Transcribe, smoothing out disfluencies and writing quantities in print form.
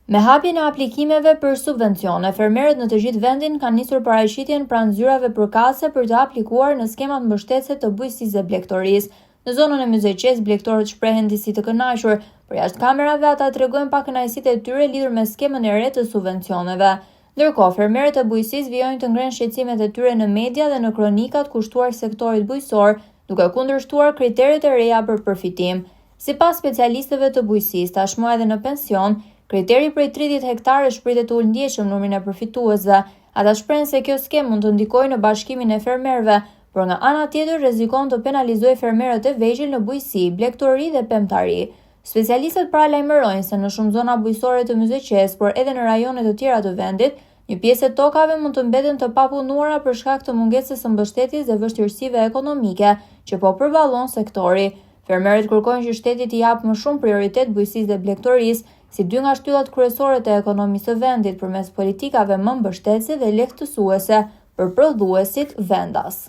Me hapjen e aplikimeve për subvencione, fermerët në të gjithë vendin kanë nisur paraqitjen pranë zyrave përkatëse për të aplikuar në skemat mbështetëse të bujqësisë dhe blegtorisë. Në zonën e Myzeqes, blegtorët shprehen disi të kënaqur, por jashtë kamerave ata tregojnë pa kënaqësitë e tyre lidhur me skemën e re të subvencioneve. Ndërkohë, fermerët e bujqësisë vijojnë të ngrenë shqetësimet e tyre në media dhe në kronikat kushtuar sektorit bujqësor, duke kundërshtuar kriteret e reja për përfitim. Sipas specialistëve të bujqësisë, tashmë edhe në pension, kriteri prej 30 hektarësh pritet të ulëndjeshëm numrin e përfituesve. Ata shprehen se kjo skemë mund të ndikojë në bashkimin e fermerëve, por nga ana tjetër rrezikon të penalizojë fermerët e vegjël në bujqësi, blegtori dhe pemtari. Specialistët paralajmërojnë se në shumë zona bujqësore të Myzeqes, por edhe në rajone të tjera të vendit, një pjesë e tokave mund të mbeten të papunuara për shkak të mungesës së mbështetjes dhe vështirësive ekonomike që po përballon sektori. Fermerët kërkojnë që shteti t'i japë më shumë prioritet bujqësisë dhe blegtorisë, si dy nga shtyllat kryesore të ekonomisë së vendit përmes politikave më mbështetëse dhe lehtësuese për prodhuesit vendas.